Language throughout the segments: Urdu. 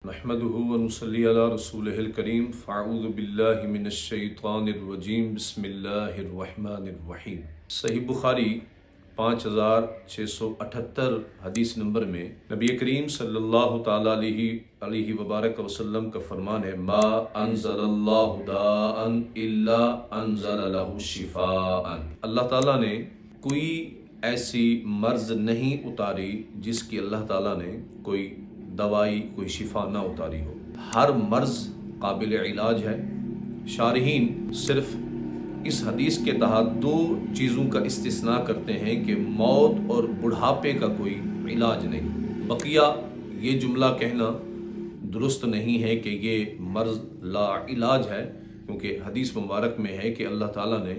نحمده ونصلي على رسوله الكريم فاعوذ بالله من الشیطان الرجیم بسم اللہ الرحمن الرحیم۔ صحیح بخاری 5678 حدیث نمبر میں نبی کریم صلی اللہ تعالی علیہ وبارک وسلم کا فرمان ہے، ما انزل اللہ داء الا انزل له شفاء۔ اللہ تعالیٰ نے کوئی ایسی مرض نہیں اتاری جس کی اللہ تعالیٰ نے کوئی دوائی، کوئی شفا نہ اتاری ہو۔ ہر مرض قابل علاج ہے۔ شارحین صرف اس حدیث کے تحت دو چیزوں کا استثناء کرتے ہیں کہ موت اور بڑھاپے کا کوئی علاج نہیں۔ بقیہ یہ جملہ کہنا درست نہیں ہے کہ یہ مرض لا علاج ہے، کیونکہ حدیث مبارک میں ہے کہ اللہ تعالیٰ نے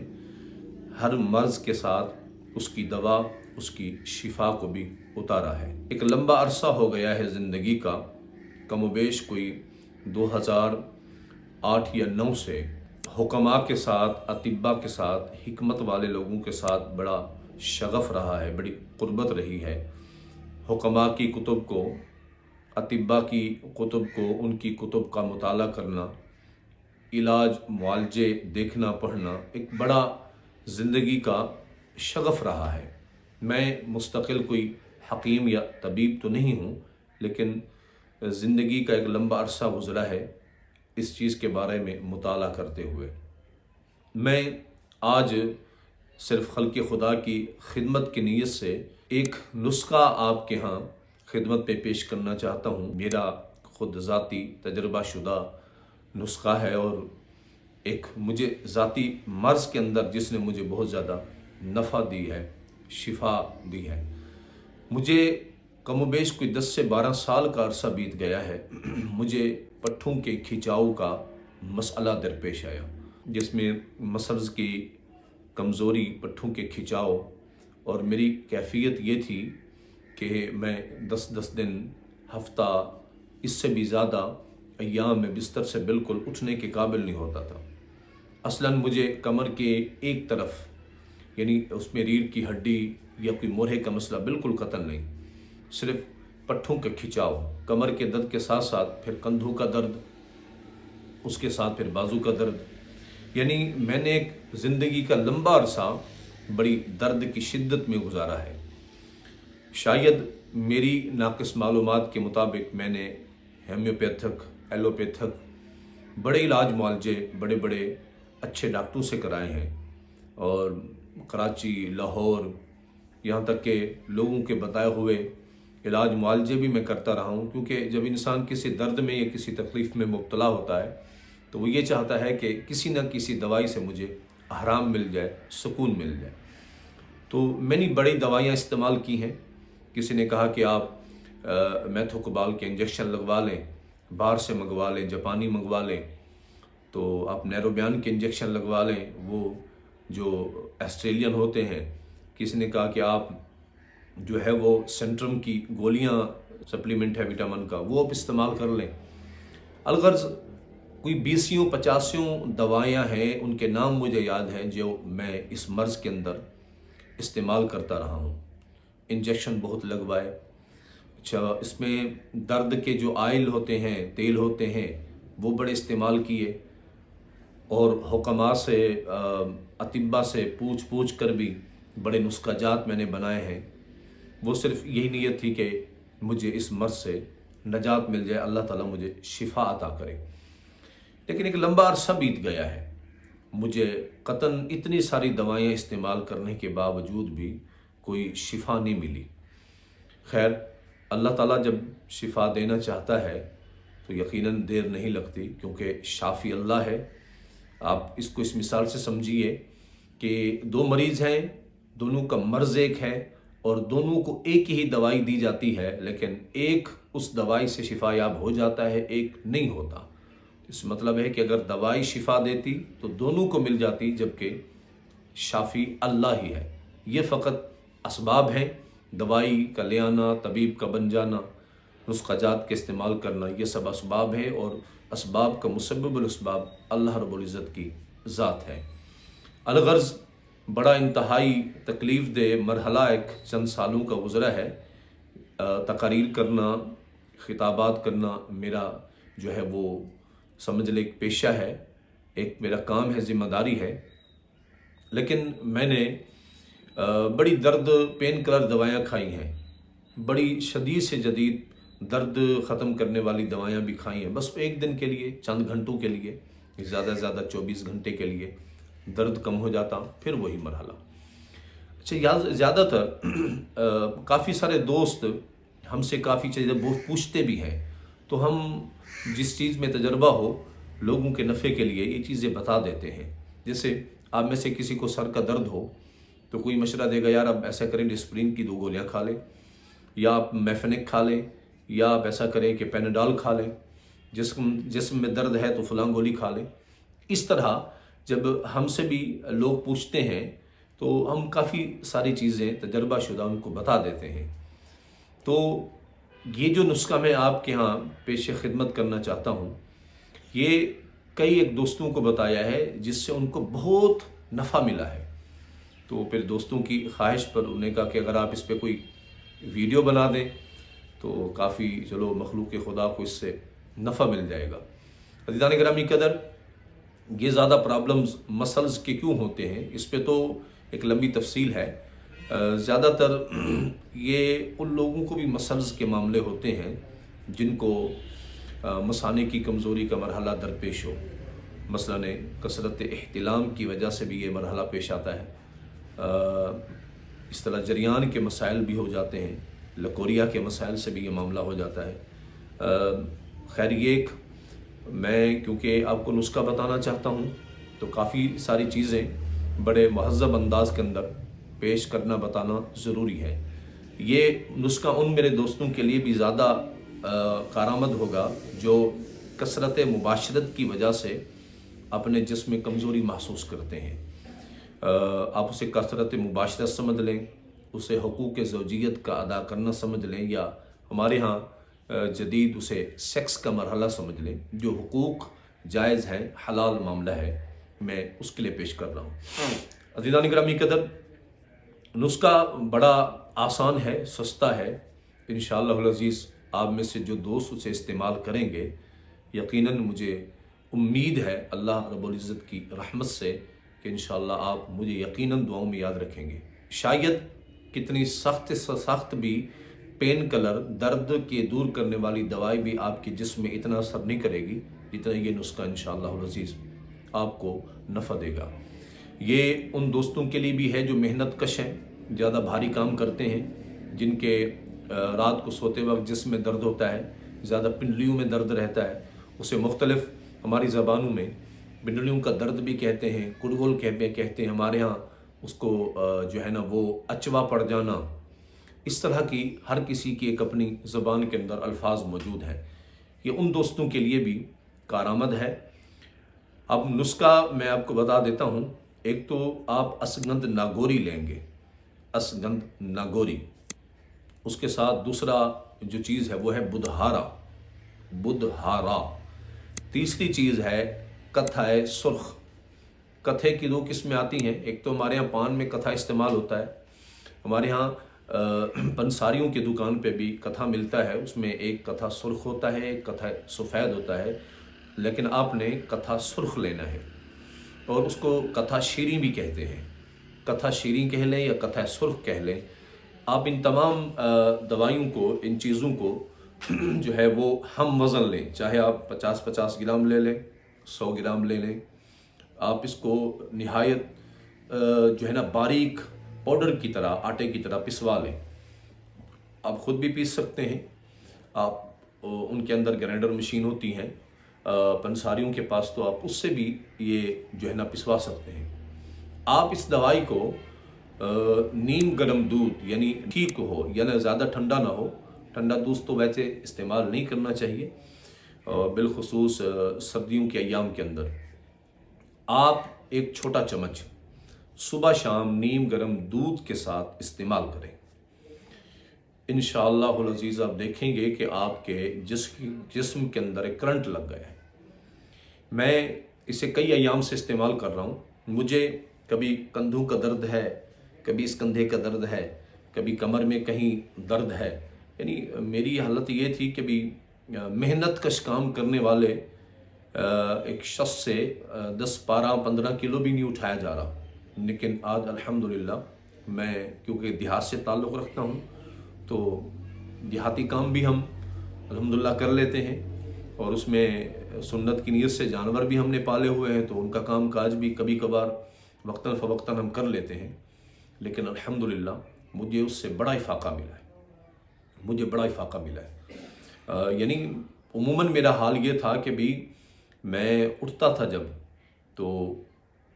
ہر مرض کے ساتھ اس کی دوا، اس کی شفا کو بھی اتارا ہے۔ ایک لمبا عرصہ ہو گیا ہے زندگی کا، کم و بیش کوئی 2008 یا 2009 سے حکماء کے ساتھ، اطباء کے ساتھ، حکمت والے لوگوں کے ساتھ بڑا شغف رہا ہے، بڑی قربت رہی ہے۔ حکماء کی کتب کو، اطباء کی کتب کو، ان کی کتب کا مطالعہ کرنا، علاج معالجے دیکھنا، پڑھنا ایک بڑا زندگی کا شغف رہا ہے۔ میں مستقل کوئی حکیم یا طبیب تو نہیں ہوں، لیکن زندگی کا ایک لمبا عرصہ گزرا ہے اس چیز کے بارے میں مطالعہ کرتے ہوئے۔ میں آج صرف خلق خدا کی خدمت کی نیت سے ایک نسخہ آپ کے ہاں خدمت پہ پیش کرنا چاہتا ہوں۔ میرا خود ذاتی تجربہ شدہ نسخہ ہے، اور ایک مجھے ذاتی مرض کے اندر جس نے مجھے بہت زیادہ نفع دی ہے، شفا دی ہے۔ مجھے کم و بیش کوئی 10 سے 12 سال کا عرصہ بیت گیا ہے۔ مجھے پٹھوں کے کھچاؤ کا مسئلہ درپیش آیا، جس میں مسلز کی کمزوری، پٹھوں کے کھچاؤ، اور میری کیفیت یہ تھی کہ میں 10 دن، ہفتہ، اس سے بھی زیادہ ایام میں بستر سے بالکل اٹھنے کے قابل نہیں ہوتا تھا۔ اصلاً مجھے کمر کے ایک طرف، یعنی اس میں ریڑھ کی ہڈی یا کوئی مورے کا مسئلہ بالکل قطع نہیں، صرف پٹھوں کا کھچاؤ، کمر کے درد کے ساتھ ساتھ پھر کندھوں کا درد، اس کے ساتھ پھر بازو کا درد، یعنی میں نے ایک زندگی کا لمبا عرصہ بڑی درد کی شدت میں گزارا ہے۔ شاید میری ناقص معلومات کے مطابق میں نے ہومیوپیتھک، ایلوپیتھک بڑے علاج معالجے بڑے بڑے اچھے ڈاکٹروں سے کرائے ہیں، اور کراچی، لاہور، یہاں تک کہ لوگوں کے بتائے ہوئے علاج معالجے بھی میں کرتا رہا ہوں، کیونکہ جب انسان کسی درد میں یا کسی تکلیف میں مبتلا ہوتا ہے تو وہ یہ چاہتا ہے کہ کسی نہ کسی دوائی سے مجھے آرام مل جائے، سکون مل جائے۔ تو میں نے بڑی دوائیاں استعمال کی ہیں۔ کسی نے کہا کہ آپ میتھوکوبال کے انجیکشن لگوا لیں، باہر سے منگوا لیں، جاپانی منگوا لیں، تو آپ نیروبیان کے انجیکشن لگوا لیں، وہ جو آسٹریلین ہوتے ہیں۔ کسی نے کہا کہ آپ جو ہے وہ سینٹرم کی گولیاں، سپلیمنٹ ہے وٹامن کا، وہ آپ استعمال کر لیں۔ الغرض کوئی 20-50 دوائیاں ہیں، ان کے نام مجھے یاد ہیں جو میں اس مرض کے اندر استعمال کرتا رہا ہوں۔ انجیکشن بہت لگوائے۔ اچھا، اس میں درد کے جو آئل ہوتے ہیں، تیل ہوتے ہیں، وہ بڑے استعمال کیے، اور حکماء سے، اطباء سے پوچھ کر بھی بڑے نسخہ جات میں نے بنائے ہیں۔ وہ صرف یہی نیت تھی کہ مجھے اس مرض سے نجات مل جائے، اللہ تعالیٰ مجھے شفا عطا کرے۔ لیکن ایک لمبا عرصہ بیت گیا ہے، مجھے قطعاً اتنی ساری دوائیاں استعمال کرنے کے باوجود بھی کوئی شفا نہیں ملی۔ خیر، اللہ تعالیٰ جب شفا دینا چاہتا ہے تو یقیناً دیر نہیں لگتی، کیونکہ شافی اللہ ہے۔ آپ اس کو اس مثال سے سمجھیے کہ 2 مریض ہیں، دونوں کا مرض ایک ہے، اور دونوں کو ایک ہی دوائی دی جاتی ہے، لیکن ایک اس دوائی سے شفا یاب ہو جاتا ہے، ایک نہیں ہوتا۔ اس مطلب ہے کہ اگر دوائی شفا دیتی تو دونوں کو مل جاتی، جبکہ شافی اللہ ہی ہے۔ یہ فقط اسباب ہیں، دوائی کا لے آنا، طبیب کا بن جانا، نسخہ جات کے استعمال کرنا، یہ سب اسباب ہے، اور اسباب کا مسبب الاسباب اللہ رب العزت کی ذات ہے۔ الغرض بڑا انتہائی تکلیف دہ مرحلہ ایک چند سالوں کا گزرا ہے۔ تقاریر کرنا، خطابات کرنا میرا جو ہے وہ سمجھ لے ایک پیشہ ہے، ایک میرا کام ہے، ذمہ داری ہے، لیکن میں نے بڑی درد پین کلر دوائیاں کھائی ہیں، بڑی شدید سے جدید درد ختم کرنے والی دوائیاں بھی کھائی ہیں، بس ایک دن کے لیے، چند گھنٹوں کے لیے، زیادہ سے زیادہ 24 گھنٹے کے لیے درد کم ہو جاتا، پھر وہی مرحلہ۔ اچھا، زیادہ تر کافی سارے دوست ہم سے کافی چیزیں پوچھتے بھی ہیں، تو ہم جس چیز میں تجربہ ہو لوگوں کے نفع کے لیے یہ چیزیں بتا دیتے ہیں۔ جیسے آپ میں سے کسی کو سر کا درد ہو تو کوئی مشورہ دے گا، یار آپ ایسا کریں ڈسپرین کی 2 گولیاں کھا لیں، یا آپ میفینک کھا لیں، یا آپ ایسا کریں کہ پیناڈول کھا لیں، جسم میں درد ہے تو فلاں گولی کھا لیں۔ اس طرح جب ہم سے بھی لوگ پوچھتے ہیں تو ہم کافی ساری چیزیں تجربہ شدہ ان کو بتا دیتے ہیں۔ تو یہ جو نسخہ میں آپ کے ہاں پیش خدمت کرنا چاہتا ہوں، یہ کئی ایک دوستوں کو بتایا ہے جس سے ان کو بہت نفع ملا ہے۔ تو پھر دوستوں کی خواہش پر انہوں نے کہا کہ اگر آپ اس پہ کوئی ویڈیو بنا دیں تو کافی چلو مخلوق خدا کو اس سے نفع مل جائے گا۔ عزیزان گرامی قدر، یہ زیادہ پرابلمز مسلز کے کیوں ہوتے ہیں، اس پہ تو ایک لمبی تفصیل ہے۔ زیادہ تر یہ ان لوگوں کو بھی مسلز کے معاملے ہوتے ہیں جن کو مثانے کی کمزوری کا مرحلہ درپیش ہو، مثلاً کثرت احتلام کی وجہ سے بھی یہ مرحلہ پیش آتا ہے، اس طرح جریان کے مسائل بھی ہو جاتے ہیں، لکوریا کے مسائل سے بھی یہ معاملہ ہو جاتا ہے۔ خیر، یہ میں کیونکہ آپ کو نسخہ بتانا چاہتا ہوں تو کافی ساری چیزیں بڑے مہذب انداز کے اندر پیش کرنا بتانا ضروری ہے۔ یہ نسخہ ان میرے دوستوں کے لیے بھی زیادہ کارآمد ہوگا جو کثرت مباشرت کی وجہ سے اپنے جسم میں کمزوری محسوس کرتے ہیں۔ آپ اسے کثرت مباشرت سمجھ لیں، اسے حقوق زوجیت کا ادا کرنا سمجھ لیں، یا ہمارے ہاں جدید اسے سیکس کا مرحلہ سمجھ لیں، جو حقوق جائز ہے، حلال معاملہ ہے، میں اس کے لیے پیش کر رہا ہوں۔ عزیزان گرامی قدر، نسخہ بڑا آسان ہے، سستا ہے، انشاءاللہ العزیز آپ میں سے جو دوست اسے استعمال کریں گے، یقیناً مجھے امید ہے اللہ رب العزت کی رحمت سے کہ انشاءاللہ آپ مجھے یقیناً دعاؤں میں یاد رکھیں گے۔ شاید کتنی سخت سے سخت بھی پین کلر، درد کے دور کرنے والی دوائی بھی آپ کے جسم میں اتنا اثر نہیں کرے گی جتنا یہ نسخہ انشاءاللہ العزیز آپ کو نفع دے گا۔ یہ ان دوستوں کے لیے بھی ہے جو محنت کش ہیں، زیادہ بھاری کام کرتے ہیں، جن کے رات کو سوتے وقت جسم میں درد ہوتا ہے، زیادہ پنڈلیوں میں درد رہتا ہے، اسے مختلف ہماری زبانوں میں پنڈلیوں کا درد بھی کہتے ہیں، کڑگول کہتے ہیں، ہمارے ہاں اس کو جو ہے نا وہ اچوا پڑ جانا، اس طرح کی ہر کسی کی ایک اپنی زبان کے اندر الفاظ موجود ہیں۔ یہ ان دوستوں کے لیے بھی کارآمد ہے۔ اب نسخہ میں آپ کو بتا دیتا ہوں۔ ایک تو آپ اسگندھ ناگوری لیں گے، اسگندھ ناگوری، اس کے ساتھ دوسرا جو چیز ہے وہ ہے بدھارا، تیسری چیز ہے کتھائے سرخ۔ کتھے کی 2 قسمیں آتی ہیں، ایک تو ہمارے ہاں پان میں کتھا استعمال ہوتا ہے، ہمارے ہاں پنساریوں کی دکان پہ بھی کتھا ملتا ہے، اس میں ایک کتھا سرخ ہوتا ہے، ایک کتھا سفید ہوتا ہے، لیکن آپ نے کتھا سرخ لینا ہے، اور اس کو کتھا شیریں بھی کہتے ہیں، کتھا شیریں کہہ لیں یا کتھا سرخ کہہ لیں۔ آپ ان تمام دوائیوں کو، ان چیزوں کو جو ہے وہ ہم وزن لیں، چاہے آپ 50 گرام لے لیں، 100 گرام لے لیں، آپ اس کو نہایت جو ہے نا باریک پاؤڈر کی طرح، آٹے کی طرح پسوا لیں۔ آپ خود بھی پیس سکتے ہیں، آپ ان کے اندر گرائنڈر مشین ہوتی ہیں پنساریوں کے پاس، تو آپ اس سے بھی یہ جو ہے نا پسوا سکتے ہیں۔ آپ اس دوائی کو نیم گرم دودھ، یعنی ٹھیک ہو، یعنی زیادہ ٹھنڈا نہ ہو، ٹھنڈا دودھ تو ویسے استعمال نہیں کرنا چاہیے، بالخصوص سردیوں کے ایام کے اندر۔ آپ ایک چھوٹا چمچ صبح شام نیم گرم دودھ کے ساتھ استعمال کریں، انشاءاللہ العزیز آپ دیکھیں گے کہ آپ کے جسم کے اندر ایک کرنٹ لگ گیا ہے۔ میں اسے کئی ایام سے استعمال کر رہا ہوں، مجھے کبھی کندھوں کا درد ہے، کبھی اس کندھے کا درد ہے، کبھی کمر میں کہیں درد ہے، یعنی میری حالت یہ تھی کہ بھی محنت کش کام کرنے والے ایک شخص سے 10 12 15 کلو بھی نہیں اٹھایا جا رہا، لیکن آج الحمدللہ میں کیونکہ دیہات سے تعلق رکھتا ہوں تو دیہاتی کام بھی ہم الحمدللہ کر لیتے ہیں، اور اس میں سنت کی نیت سے جانور بھی ہم نے پالے ہوئے ہیں تو ان کا کام کاج بھی کبھی کبھار وقتاً فوقتاً ہم کر لیتے ہیں، لیکن الحمدللہ مجھے اس سے بڑا افاقہ ملا ہے، مجھے بڑا افاقہ ملا ہے۔ یعنی عموماً میرا حال یہ تھا کہ بھی میں اٹھتا تھا جب تو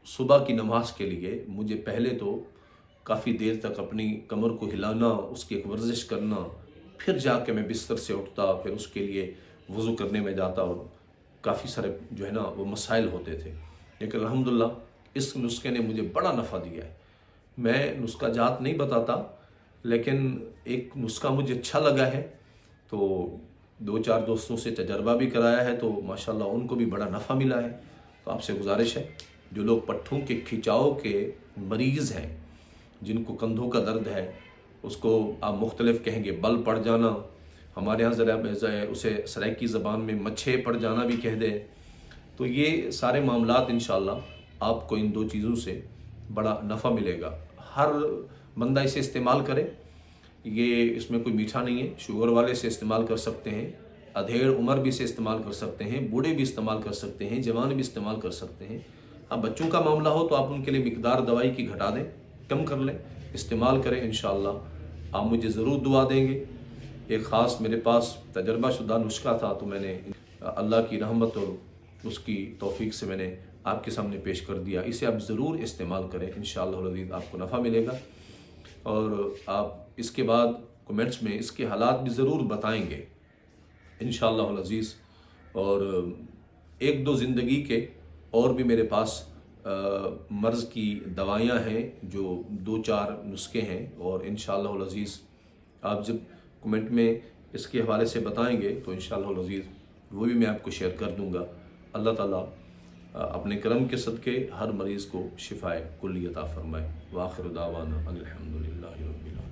صبح کی نماز کے لیے مجھے پہلے تو کافی دیر تک اپنی کمر کو ہلانا، اس کی ایک ورزش کرنا، پھر جا کے میں بستر سے اٹھتا، پھر اس کے لیے وضو کرنے میں جاتا، اور کافی سارے جو ہے نا وہ مسائل ہوتے تھے، لیکن الحمدللہ اس نسخے نے مجھے بڑا نفع دیا ہے۔ میں نسخہ جات نہیں بتاتا، لیکن ایک نسخہ مجھے اچھا لگا ہے تو 2 4 دوستوں سے تجربہ بھی کرایا ہے تو ماشاءاللہ ان کو بھی بڑا نفع ملا ہے۔ تو آپ سے گزارش ہے جو لوگ پٹھوں کے کھچاؤ کے مریض ہیں، جن کو کندھوں کا درد ہے، اس کو آپ مختلف کہیں گے بل پڑ جانا، ہمارے ہاں ذرا اسے سرائکی زبان میں مچھے پڑ جانا بھی کہہ دیں، تو یہ سارے معاملات انشاءاللہ آپ کو ان 2 چیزوں سے بڑا نفع ملے گا۔ ہر بندہ اسے استعمال کرے، یہ اس میں کوئی میٹھا نہیں ہے، شوگر والے سے استعمال کر سکتے ہیں، ادھیڑ عمر بھی سے استعمال کر سکتے ہیں، بوڑھے بھی استعمال کر سکتے ہیں، جوان بھی استعمال کر سکتے ہیں۔ اب بچوں کا معاملہ ہو تو آپ ان کے لیے مقدار دوائی کی گھٹا دیں، کم کر لیں، استعمال کریں، انشاءاللہ آپ مجھے ضرور دعا دیں گے۔ ایک خاص میرے پاس تجربہ شدہ نسخہ تھا تو میں نے اللہ کی رحمت اور اس کی توفیق سے میں نے آپ کے سامنے پیش کر دیا، اسے آپ ضرور استعمال کریں، انشاءاللہ العزیز آپ کو نفع ملے گا، اور آپ اس کے بعد کومنٹس میں اس کے حالات بھی ضرور بتائیں گے انشاءاللہ العزیز۔ اور 1 2 زندگی کے اور بھی میرے پاس مرض کی دوائیاں ہیں جو 2 4 نسخے ہیں، اور انشاءاللہ العزیز آپ جب کومنٹ میں اس کے حوالے سے بتائیں گے تو انشاءاللہ العزیز وہ بھی میں آپ کو شیئر کر دوں گا۔ اللہ تعالیٰ اپنے کرم کے صدقے ہر مریض کو شفائے کلی عطا فرمائے۔ وآخر دعوانا ان الحمدللہ رب العالمین۔